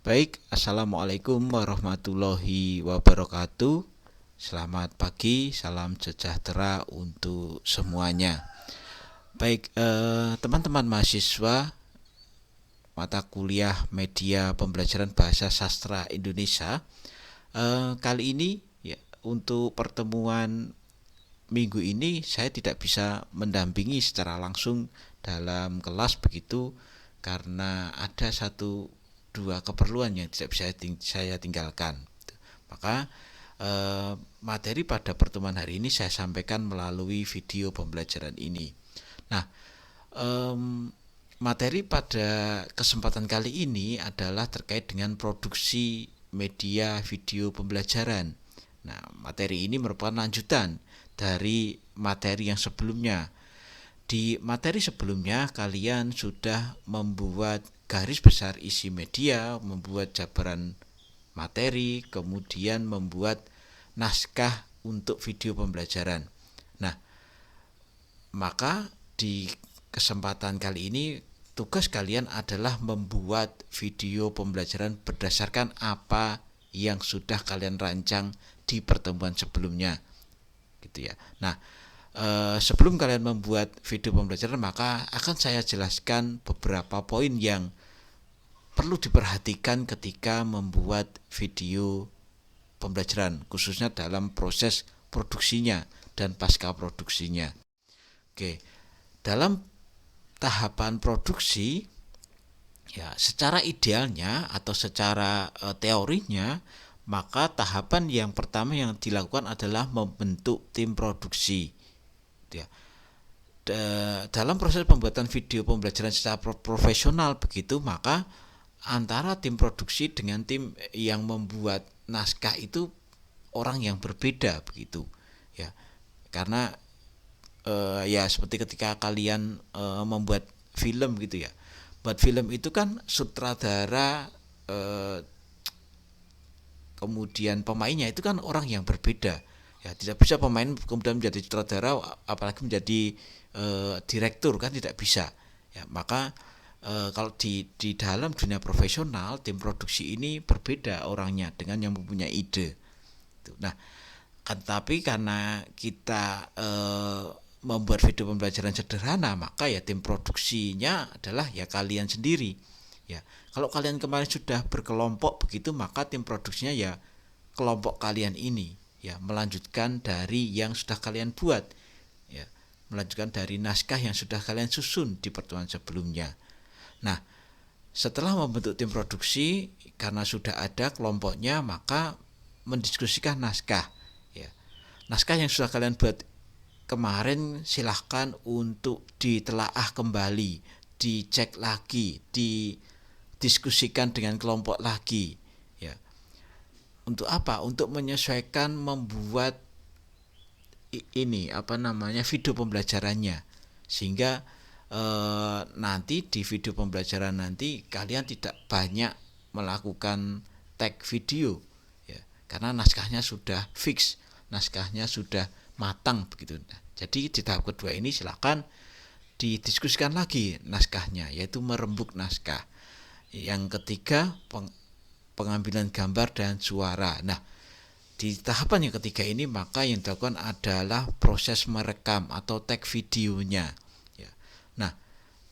Baik, Assalamualaikum warahmatullahi wabarakatuh. Selamat pagi, salam sejahtera untuk semuanya. Baik, teman-teman mahasiswa mata kuliah media pembelajaran bahasa sastra Indonesia. Kali ini ya, untuk pertemuan minggu ini saya tidak bisa mendampingi secara langsung dalam kelas begitu karena ada satu dua keperluan yang tidak bisa saya tinggalkan. Maka materi pada pertemuan hari ini saya sampaikan melalui video pembelajaran ini. Nah, materi pada kesempatan kali ini adalah terkait dengan produksi media video pembelajaran. Nah, materi ini merupakan lanjutan dari materi yang sebelumnya. Di materi sebelumnya kalian sudah membuat garis besar isi media, membuat jabaran materi, kemudian membuat naskah untuk video pembelajaran. Nah, maka di kesempatan kali ini tugas kalian adalah membuat video pembelajaran berdasarkan apa yang sudah kalian rancang di pertemuan sebelumnya, gitu ya. Nah, sebelum kalian membuat video pembelajaran, maka akan saya jelaskan beberapa poin yang perlu diperhatikan ketika membuat video pembelajaran, khususnya dalam proses produksinya dan pasca produksinya. Oke, dalam tahapan produksi, ya secara idealnya atau secara teorinya, maka tahapan yang pertama yang dilakukan adalah membentuk tim produksi. Ya, dalam proses pembuatan video pembelajaran secara profesional begitu, maka antara tim produksi dengan tim yang membuat naskah itu orang yang berbeda begitu ya, karena ya seperti ketika kalian membuat film gitu ya, buat film itu kan sutradara, kemudian pemainnya itu kan orang yang berbeda ya, tidak bisa pemain kemudian menjadi sutradara apalagi menjadi direktur, kan tidak bisa ya. Maka kalau di dalam dunia profesional tim produksi ini berbeda orangnya dengan yang mempunyai ide. Nah, tapi karena kita membuat video pembelajaran sederhana, maka ya tim produksinya adalah ya kalian sendiri. Ya, kalau kalian kemarin sudah berkelompok begitu, maka tim produksinya ya kelompok kalian ini ya melanjutkan dari yang sudah kalian buat, ya melanjutkan dari naskah yang sudah kalian susun di pertemuan sebelumnya. Nah, setelah membentuk tim produksi, karena sudah ada kelompoknya, maka mendiskusikan naskah. Ya, naskah yang sudah kalian buat kemarin silahkan untuk ditelaah kembali, dicek lagi, didiskusikan dengan kelompok lagi. Ya, untuk apa? Untuk menyesuaikan membuat video pembelajarannya, sehingga nanti di video pembelajaran nanti kalian tidak banyak melakukan tag video ya, karena naskahnya sudah fix, naskahnya sudah matang begitu. Nah, jadi di tahap kedua ini silakan didiskusikan lagi naskahnya, yaitu merembuk naskah. Yang ketiga, pengambilan gambar dan suara. Nah, di tahapan yang ketiga ini maka yang dilakukan adalah proses merekam atau tag videonya. Nah,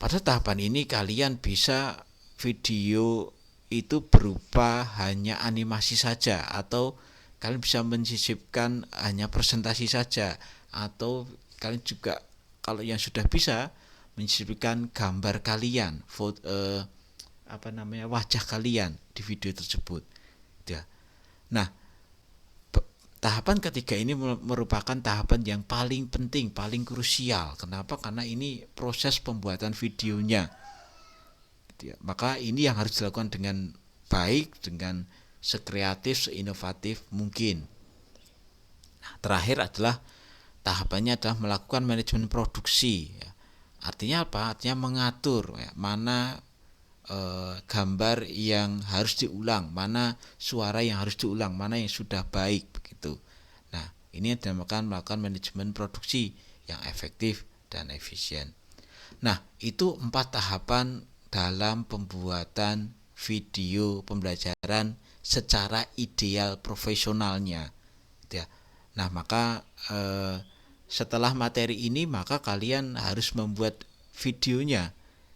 pada tahapan ini kalian bisa video itu berupa hanya animasi saja, atau kalian bisa menyisipkan hanya presentasi saja, atau kalian juga kalau yang sudah bisa menyisipkan gambar kalian, wajah kalian di video tersebut. Ya. Nah, tahapan ketiga ini merupakan tahapan yang paling penting, paling krusial. Kenapa? Karena ini proses pembuatan videonya. Maka ini yang harus dilakukan dengan baik, dengan sekreatif, seinovatif mungkin. Nah, terakhir adalah tahapannya adalah melakukan manajemen produksi. Artinya apa? Artinya mengatur mana gambar yang harus diulang, mana suara yang harus diulang, mana yang sudah baik begitu. Nah, ini dinamakan melakukan manajemen produksi yang efektif dan efisien. Nah, itu 4 tahapan dalam pembuatan video pembelajaran secara ideal profesionalnya, gitu ya. Nah, maka setelah materi ini maka kalian harus membuat videonya,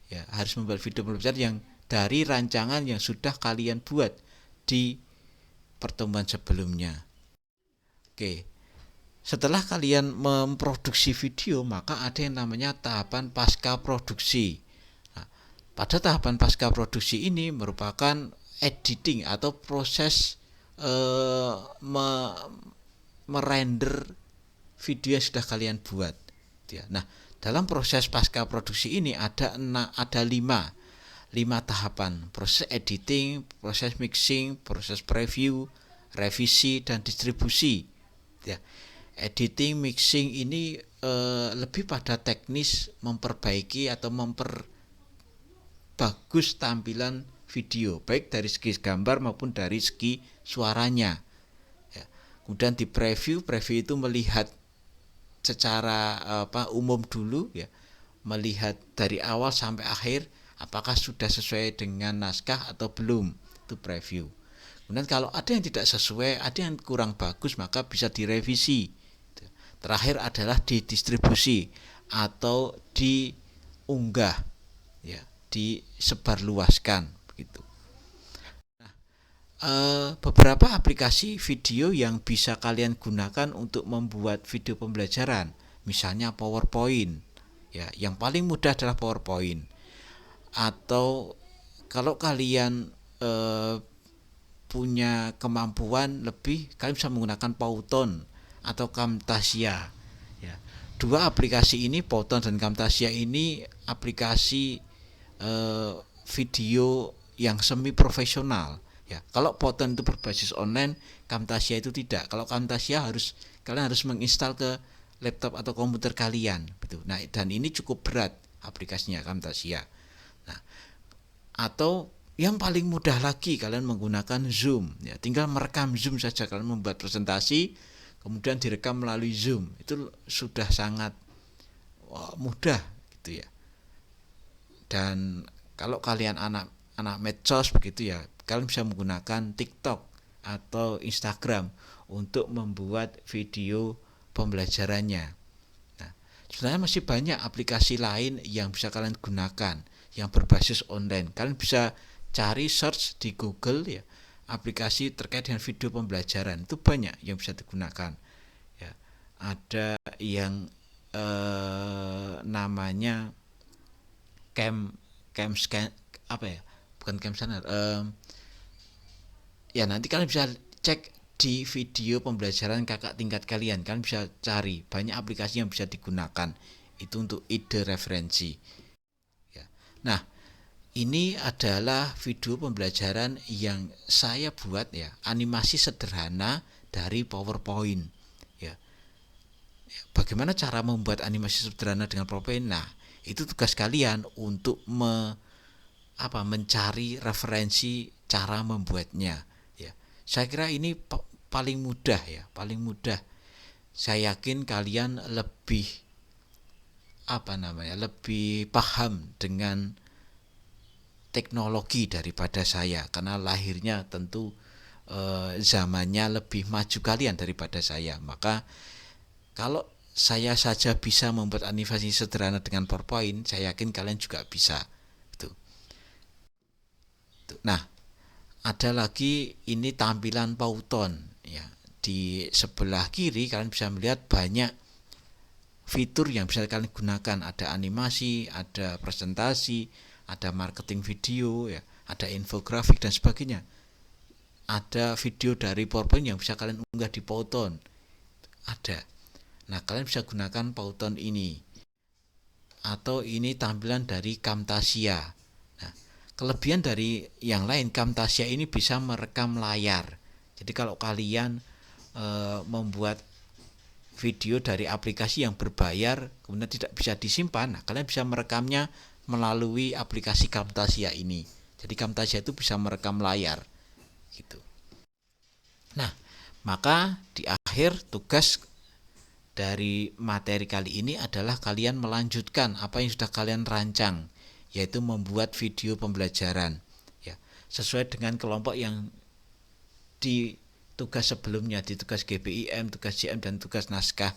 ya, harus membuat video pembelajaran yang dari rancangan yang sudah kalian buat di pertemuan sebelumnya. Oke. Setelah kalian memproduksi video, maka ada yang namanya tahapan pasca produksi. Nah, pada tahapan pasca produksi ini merupakan editing atau proses merender video yang sudah kalian buat. Nah, dalam proses pasca produksi ini ada 5 tahapan: proses editing, proses mixing, proses preview, revisi, dan distribusi. Ya, editing, mixing ini lebih pada teknis memperbaiki atau memperbagus tampilan video, baik dari segi gambar maupun dari segi suaranya. Ya. Kemudian di preview itu melihat secara umum dulu, ya, melihat dari awal sampai akhir apakah sudah sesuai dengan naskah atau belum, itu preview. Kemudian kalau ada yang tidak sesuai, ada yang kurang bagus, maka bisa direvisi. Terakhir adalah didistribusi atau diunggah, ya, disebarluaskan begitu. Nah, beberapa aplikasi video yang bisa kalian gunakan untuk membuat video pembelajaran, misalnya PowerPoint, ya, yang paling mudah adalah PowerPoint. Atau kalau kalian punya kemampuan lebih, kalian bisa menggunakan Powtoon atau Camtasia, ya. Dua aplikasi ini, Powtoon dan Camtasia ini aplikasi video yang semi profesional, ya. Kalau Powtoon itu berbasis online, Camtasia itu tidak. Kalau Camtasia kalian harus menginstal ke laptop atau komputer kalian, gitu. Nah, dan ini cukup berat aplikasinya Camtasia. Nah, atau yang paling mudah lagi, kalian menggunakan Zoom, ya, tinggal merekam Zoom saja. Kalian membuat presentasi kemudian direkam melalui Zoom, itu sudah sangat mudah, gitu ya. Dan kalau kalian anak medsos begitu, ya, kalian bisa menggunakan TikTok atau Instagram untuk membuat video pembelajarannya. Nah, sebenarnya masih banyak aplikasi lain yang bisa kalian gunakan yang berbasis online. Kalian bisa cari search di Google, ya, aplikasi terkait dengan video pembelajaran, itu banyak yang bisa digunakan, ya. Ada yang namanya Camscan, apa ya, bukan Camscanner, ya, nanti kalian bisa cek di video pembelajaran kakak tingkat kalian bisa cari banyak aplikasi yang bisa digunakan itu untuk ide referensi, ya. Nah, ini adalah video pembelajaran yang saya buat, ya, animasi sederhana dari PowerPoint, ya. Bagaimana cara membuat animasi sederhana dengan PowerPoint? Nah, itu tugas kalian untuk mencari referensi cara membuatnya, ya. Saya kira ini paling mudah, ya, paling mudah. Saya yakin kalian lebih lebih paham dengan teknologi daripada saya, karena lahirnya tentu zamannya lebih maju kalian daripada saya. Maka kalau saya saja bisa membuat animasi sederhana dengan PowerPoint, saya yakin kalian juga bisa. Nah, ada lagi ini tampilan Powtoon, ya. Di sebelah kiri kalian bisa melihat banyak fitur yang bisa kalian gunakan. Ada animasi, ada presentasi, ada marketing video, ya, ada infografik dan sebagainya. Ada video dari PowerPoint yang bisa kalian unggah di Powtoon. Ada. Nah, kalian bisa gunakan Powtoon ini. Atau ini tampilan dari Camtasia. Nah, kelebihan dari yang lain, Camtasia ini bisa merekam layar. Jadi kalau kalian membuat video dari aplikasi yang berbayar kemudian tidak bisa disimpan, nah, kalian bisa merekamnya melalui aplikasi Camtasia ini. Jadi Camtasia itu bisa merekam layar, gitu. Nah, maka di akhir tugas dari materi kali ini adalah kalian melanjutkan apa yang sudah kalian rancang, yaitu membuat video pembelajaran, ya. sesuai dengan kelompok yang di tugas sebelumnya, di tugas GBIM, tugas JM, dan tugas naskah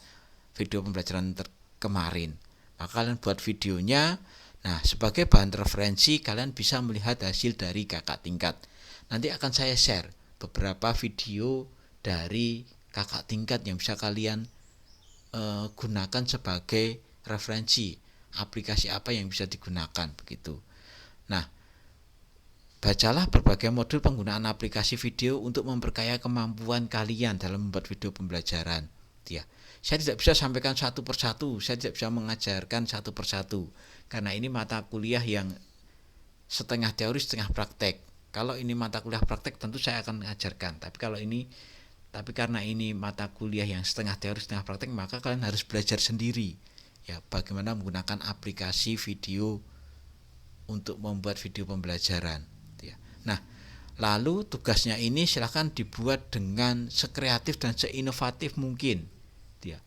video pembelajaran kemarin. Maka kalian buat videonya. Nah, sebagai bahan referensi kalian bisa melihat hasil dari kakak tingkat. Nanti akan saya share beberapa video dari kakak tingkat yang bisa kalian gunakan sebagai referensi. Aplikasi apa yang bisa digunakan begitu. Nah, bacalah berbagai modul penggunaan aplikasi video untuk memperkaya kemampuan kalian dalam membuat video pembelajaran. Ya, saya tidak bisa sampaikan satu persatu, saya tidak bisa mengajarkan satu persatu, karena ini mata kuliah yang setengah teori setengah praktek. Kalau ini mata kuliah praktek tentu saya akan mengajarkan, tapi karena ini mata kuliah yang setengah teori setengah praktek, maka kalian harus belajar sendiri ya bagaimana menggunakan aplikasi video untuk membuat video pembelajaran ya. Nah, lalu tugasnya ini silahkan dibuat dengan sekreatif dan seinovatif mungkin ya.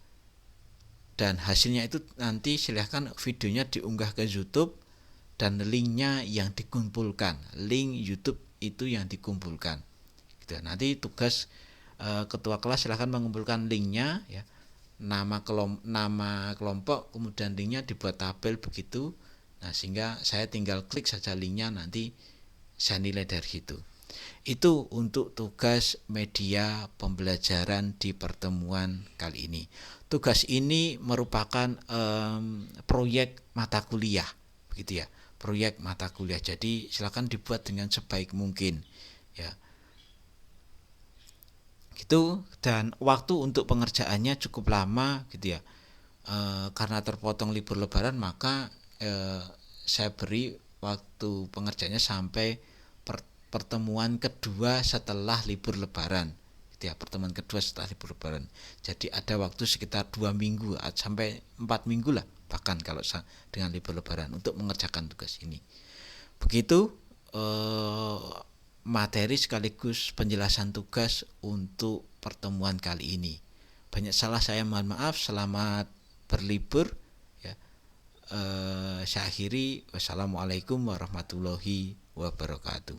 Dan hasilnya itu nanti silahkan videonya diunggah ke YouTube dan linknya yang dikumpulkan, link YouTube itu yang dikumpulkan gitu. Nanti tugas ketua kelas silahkan mengumpulkan linknya ya, nama kelompok, kemudian linknya dibuat tabel begitu. Nah, sehingga saya tinggal klik saja linknya, nanti saya nilai dari situ. Itu untuk tugas media pembelajaran di pertemuan kali ini. Tugas ini merupakan proyek mata kuliah begitu ya, proyek mata kuliah. Jadi silakan dibuat dengan sebaik mungkin ya. Gitu. Dan waktu untuk pengerjaannya cukup lama gitu ya, karena terpotong libur lebaran, maka saya beri waktu pengerjaannya sampai pertemuan kedua setelah libur lebaran gitu ya, pertemuan kedua setelah libur lebaran. Jadi ada waktu sekitar 2 minggu sampai 4 minggu lah bahkan kalau dengan libur lebaran untuk mengerjakan tugas ini. Begitu materi sekaligus penjelasan tugas untuk pertemuan kali ini. Banyak salah saya mohon maaf. Selamat berlibur ya. Saya akhiri. Wassalamualaikum warahmatullahi wabarakatuh.